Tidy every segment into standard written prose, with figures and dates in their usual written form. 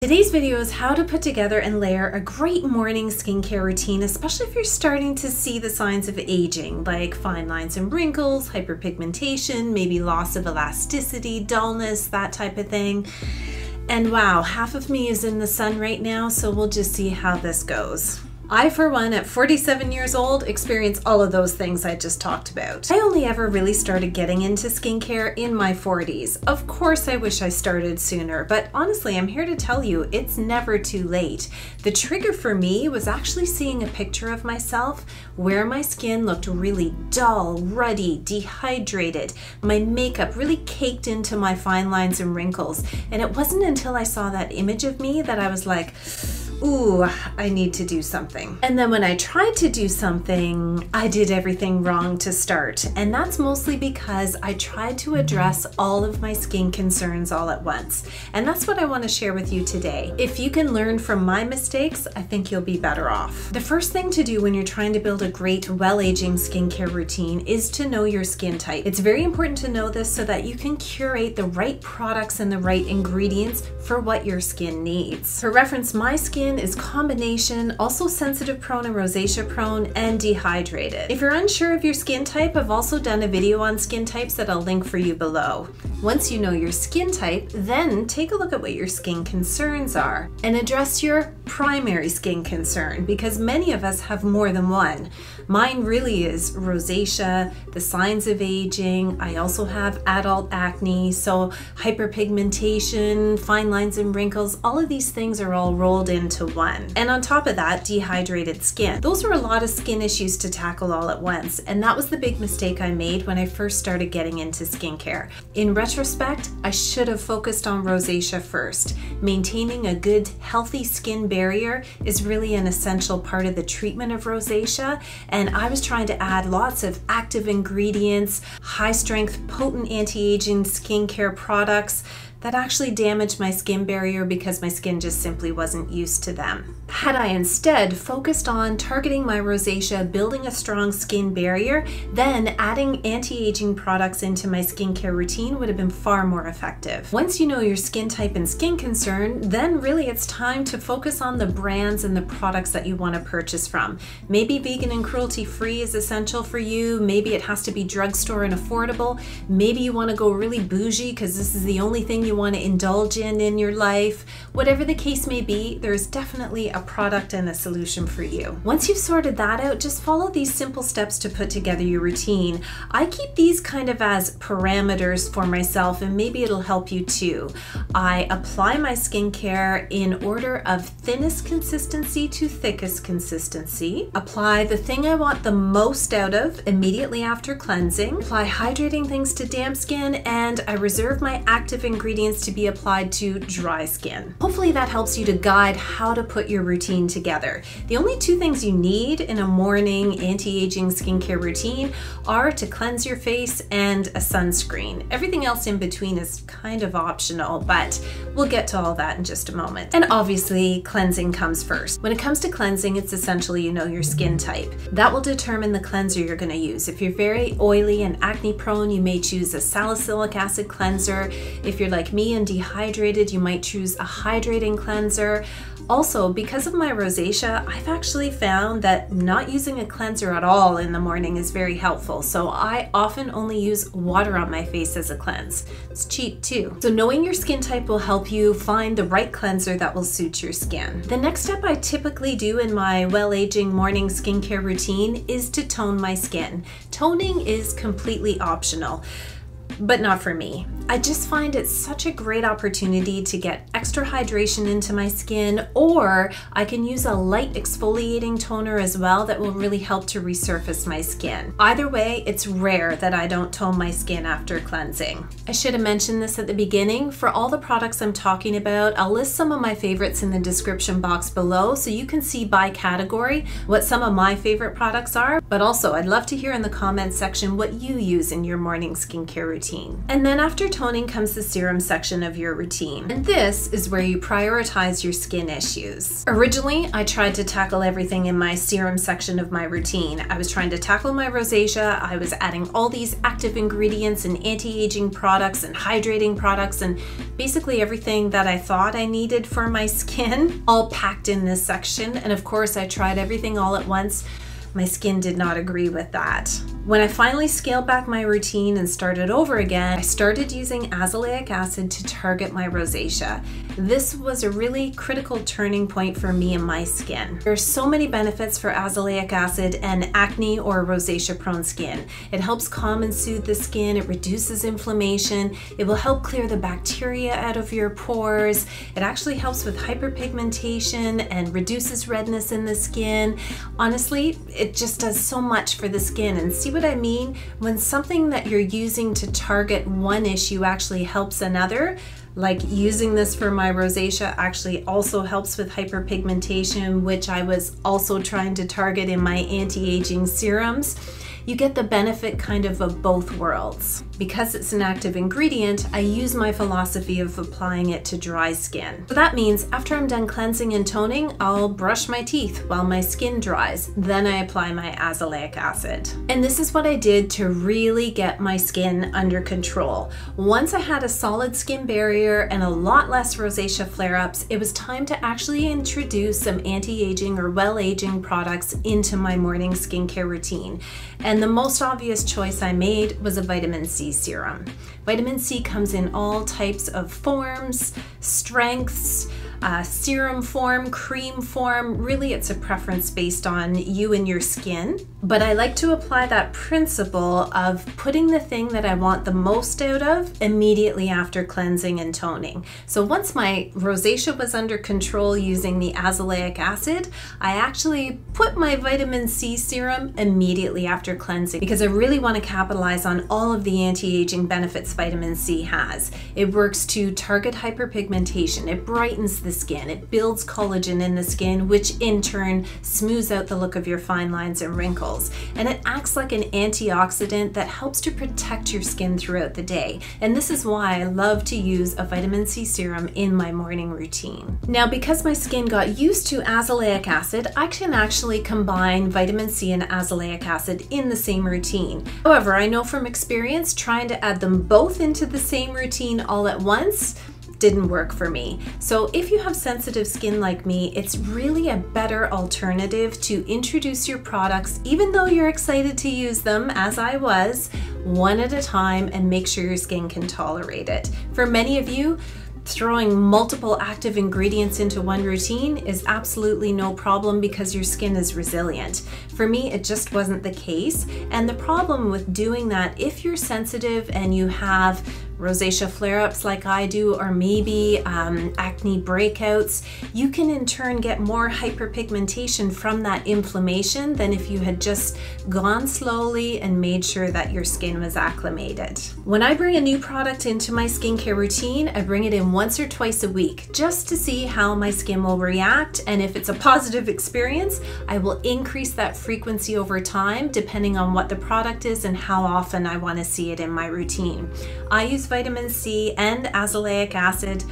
Today's video is how to put together and layer a great morning skincare routine, especially if you're starting to see the signs of aging, like fine lines and wrinkles, hyperpigmentation, maybe loss of elasticity, dullness, that type of thing. And wow, half of me is in the sun right now, so we'll just see how this goes. I, for one, at 47 years old, experience all of those things I just talked about. I only ever really started getting into skincare in my 40s. Of course, I wish I started sooner, but honestly, I'm here to tell you it's never too late. The trigger for me was actually seeing a picture of myself where my skin looked really dull, ruddy, dehydrated. My makeup really caked into my fine lines and wrinkles. And it wasn't until I saw that image of me that I was like, ooh, I need to do something. And then when I tried to do something, I did everything wrong to start. And that's mostly because I tried to address all of my skin concerns all at once. And that's what I want to share with you today. If you can learn from my mistakes, I think you'll be better off. The first thing to do when you're trying to build a great, well-aging skincare routine is to know your skin type. It's very important to know this so that you can curate the right products and the right ingredients for what your skin needs. For reference, my skin is combination, also sensitive prone and rosacea prone, and dehydrated. If you're unsure of your skin type, I've also done a video on skin types that I'll link for you below. Once you know your skin type, then take a look at what your skin concerns are and address your primary skin concern, because many of us have more than one. Mine really is rosacea, the signs of aging. I also have adult acne, so hyperpigmentation, fine lines and wrinkles, all of these things are all rolled into one. And on top of that, dehydrated skin. Those are a lot of skin issues to tackle all at once, and that was the big mistake I made when I first started getting into skincare. In retrospect, I should have focused on rosacea first. Maintaining a good, healthy skin barrier is really an essential part of the treatment of rosacea, and I was trying to add lots of active ingredients, high-strength, potent anti-aging skincare products that actually damaged my skin barrier because my skin just simply wasn't used to them. Had I instead focused on targeting my rosacea, building a strong skin barrier, then adding anti-aging products into my skincare routine would have been far more effective. Once you know your skin type and skin concern, then really it's time to focus on the brands and the products that you want to purchase from. Maybe vegan and cruelty-free is essential for you. Maybe it has to be drugstore and affordable. Maybe you want to go really bougie because this is the only thing you want to indulge in your life. Whatever the case may be, there's definitely a product and a solution for you. Once you've sorted that out, just follow these simple steps to put together your routine. I keep these kind of as parameters for myself, and maybe it'll help you too. I apply my skincare in order of thinnest consistency to thickest consistency. Apply the thing I want the most out of immediately after cleansing. Apply hydrating things to damp skin, and I reserve my active ingredients to be applied to dry skin. Hopefully that helps you to guide how to put your routine together. The only two things you need in a morning anti-aging skincare routine are to cleanse your face and a sunscreen. Everything else in between is kind of optional, but we'll get to all that in just a moment. And obviously, cleansing comes first. When it comes to cleansing, it's essentially you know your skin type. That will determine the cleanser you're going to use. If you're very oily and acne prone, you may choose a salicylic acid cleanser. If you're like me and dehydrated, you might choose a hydrating cleanser. Also, because of my rosacea, I've actually found that not using a cleanser at all in the morning is very helpful. So I often only use water on my face as a cleanse. It's cheap too. So knowing your skin type will help you find the right cleanser that will suit your skin. The next step I typically do in my well-aging morning skincare routine is to tone my skin. Toning is completely optional, but not for me. I just find it such a great opportunity to get extra hydration into my skin, or I can use a light exfoliating toner as well that will really help to resurface my skin. Either way, it's rare that I don't tone my skin after cleansing. I should have mentioned this at the beginning. For all the products I'm talking about, I'll list some of my favorites in the description box below so you can see by category what some of my favorite products are. But also, I'd love to hear in the comments section what you use in your morning skincare routine. routine. And then after toning comes the serum section of your routine. And this is where you prioritize your skin issues. Originally, I tried to tackle everything in my serum section of my routine. I was trying to tackle my rosacea. I was adding all these active ingredients and anti-aging products and hydrating products and basically everything that I thought I needed for my skin, all packed in this section. And of course, I tried everything all at once. My skin did not agree with that. When I finally scaled back my routine and started over again, I started using azelaic acid to target my rosacea. This was a really critical turning point for me and my skin. There are so many benefits for azelaic acid and acne or rosacea prone skin. It helps calm and soothe the skin, it reduces inflammation, it will help clear the bacteria out of your pores, it actually helps with hyperpigmentation and reduces redness in the skin. Honestly, it just does so much for the skin. And see what I mean? When something that you're using to target one issue actually helps another, like using this for my rosacea actually also helps with hyperpigmentation, which I was also trying to target in my anti-aging serums, you get the benefit kind of both worlds. Because it's an active ingredient, I use my philosophy of applying it to dry skin. So that means after I'm done cleansing and toning, I'll brush my teeth while my skin dries. Then I apply my azelaic acid. And this is what I did to really get my skin under control. Once I had a solid skin barrier and a lot less rosacea flare-ups, it was time to actually introduce some anti-aging or well-aging products into my morning skincare routine. And the most obvious choice I made was a vitamin C serum. Vitamin C comes in all types of forms, strengths, serum form, cream form. Really, it's a preference based on you and your skin. But I like to apply that principle of putting the thing that I want the most out of immediately after cleansing and toning. So once my rosacea was under control using the azelaic acid, I actually put my vitamin C serum immediately after cleansing because I really want to capitalize on all of the anti-aging benefits vitamin C has. It works to target hyperpigmentation, it brightens the skin, it builds collagen in the skin, which in turn smooths out the look of your fine lines and wrinkles. And it acts like an antioxidant that helps to protect your skin throughout the day. And this is why I love to use a vitamin C serum in my morning routine. Now, because my skin got used to azelaic acid, I can actually combine vitamin C and azelaic acid in the same routine. However, I know from experience, trying to add them both into the same routine all at once didn't work for me. So if you have sensitive skin like me, it's really a better alternative to introduce your products, even though you're excited to use them, as I was, one at a time and make sure your skin can tolerate it. For many of you, throwing multiple active ingredients into one routine is absolutely no problem because your skin is resilient. For me, it just wasn't the case. And the problem with doing that, if you're sensitive and you have rosacea flare-ups like I do, or maybe acne breakouts, you can in turn get more hyperpigmentation from that inflammation than if you had just gone slowly and made sure that your skin was acclimated. When I bring a new product into my skincare routine, I bring it in once or twice a week just to see how my skin will react, and if it's a positive experience, I will increase that frequency over time depending on what the product is and how often I want to see it in my routine. I use vitamin C and azelaic acid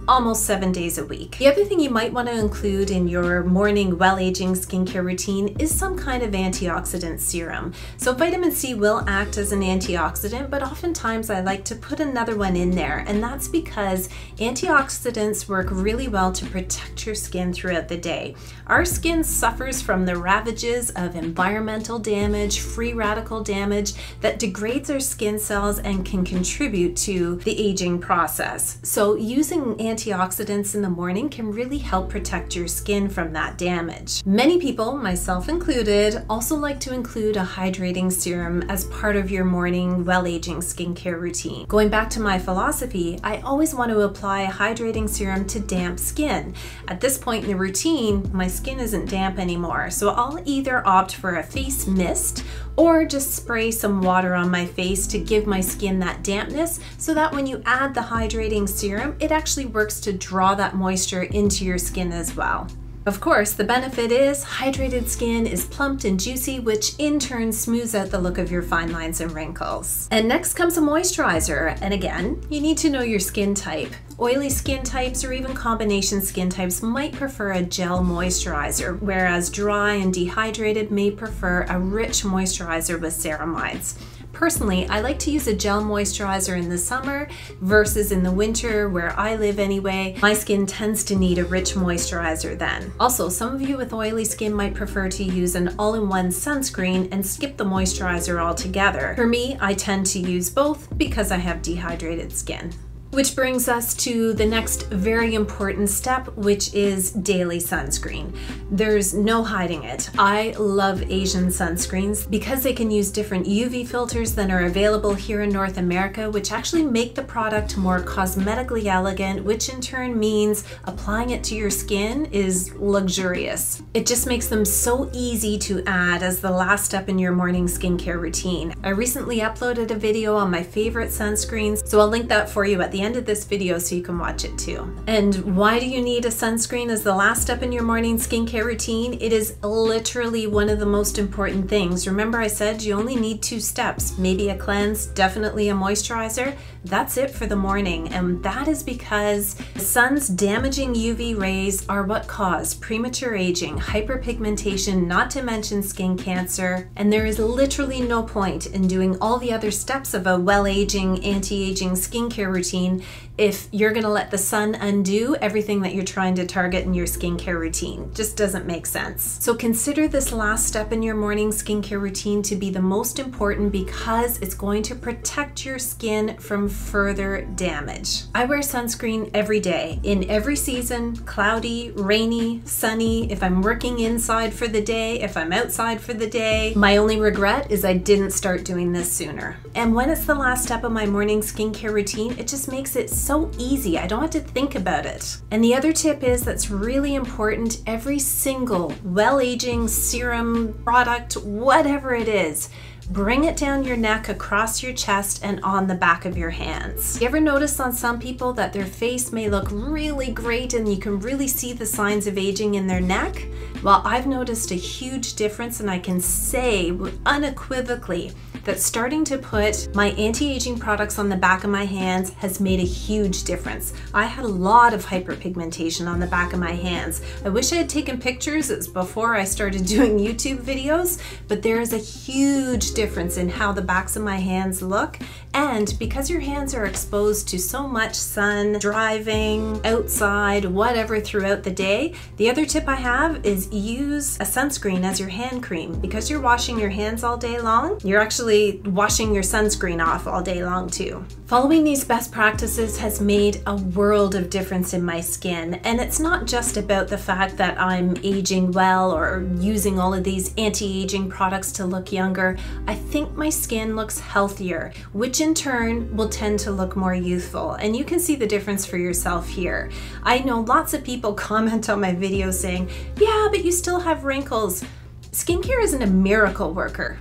almost 7 days a week. The other thing you might want to include in your morning well-aging skincare routine is some kind of antioxidant serum. So vitamin C will act as an antioxidant, but oftentimes I like to put another one in there, and that's because antioxidants work really well to protect your skin throughout the day. Our skin suffers from the ravages of environmental damage, free radical damage that degrades our skin cells and can contribute to the aging process. So using antioxidants in the morning can really help protect your skin from that damage. Many people, myself included, also like to include a hydrating serum as part of your morning well-aging skincare routine. Going back to my philosophy, I always want to apply a hydrating serum to damp skin. At this point in the routine, my skin isn't damp anymore, so I'll either opt for a face mist or just spray some water on my face to give my skin that dampness so that when you add the hydrating serum, it actually works to draw that moisture into your skin as well. Of course, the benefit is hydrated skin is plumped and juicy, which in turn smooths out the look of your fine lines and wrinkles. And next comes a moisturizer. And again, you need to know your skin type. Oily skin types or even combination skin types might prefer a gel moisturizer, whereas dry and dehydrated may prefer a rich moisturizer with ceramides. Personally, I like to use a gel moisturizer in the summer versus in the winter, where I live anyway. My skin tends to need a rich moisturizer then. Also, some of you with oily skin might prefer to use an all-in-one sunscreen and skip the moisturizer altogether. For me, I tend to use both because I have dehydrated skin. Which brings us to the next very important step, which is daily sunscreen. There's no hiding it. I love Asian sunscreens because they can use different UV filters than are available here in North America, which actually make the product more cosmetically elegant, which in turn means applying it to your skin is luxurious. It just makes them so easy to add as the last step in your morning skincare routine. I recently uploaded a video on my favorite sunscreens, so I'll link that for you at the end of this video so you can watch it too. And why do you need a sunscreen as the last step in your morning skincare routine? It is literally one of the most important things. Remember I said you only need 2 steps, maybe a cleanse, definitely a moisturizer. That's it for the morning, and that is because the sun's damaging UV rays are what cause premature aging, hyperpigmentation, not to mention skin cancer, and there is literally no point in doing all the other steps of a well-aging, anti-aging skincare routine if you're gonna let the sun undo everything that you're trying to target in your skincare routine. Just doesn't make sense. So consider this last step in your morning skincare routine to be the most important because it's going to protect your skin from further damage. I wear sunscreen every day, in every season, cloudy, rainy, sunny, if I'm working inside for the day, if I'm outside for the day. My only regret is I didn't start doing this sooner. And when it's the last step of my morning skincare routine, it just makes it so easy. I don't have to think about it. And the other tip is that's really important. Every single well-aging serum product, whatever it is, bring it down your neck, across your chest, and on the back of your hands. You ever notice on some people that their face may look really great and you can really see the signs of aging in their neck? Well, I've noticed a huge difference, and I can say unequivocally that starting to put my anti-aging products on the back of my hands has made a huge difference. I had a lot of hyperpigmentation on the back of my hands. I wish I had taken pictures. It was before I started doing YouTube videos, but there is a huge difference in how the backs of my hands look. And because your hands are exposed to so much sun, driving, outside, whatever throughout the day, the other tip I have is use a sunscreen as your hand cream. Because you're washing your hands all day long, you're actually washing your sunscreen off all day long too. Following these best practices has made a world of difference in my skin. And it's not just about the fact that I'm aging well or using all of these anti-aging products to look younger. I think my skin looks healthier, which in turn will tend to look more youthful. And you can see the difference for yourself here. I know lots of people comment on my videos saying, yeah, but you still have wrinkles. Skincare isn't a miracle worker.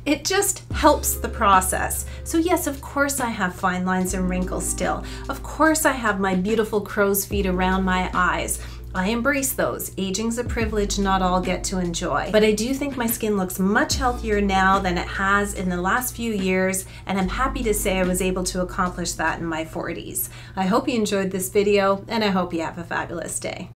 It just helps the process. So yes, of course I have fine lines and wrinkles still. Of course I have my beautiful crow's feet around my eyes. I embrace those. Aging's a privilege not all get to enjoy. But I do think my skin looks much healthier now than it has in the last few years, and I'm happy to say I was able to accomplish that in my 40s. I hope you enjoyed this video, and I hope you have a fabulous day.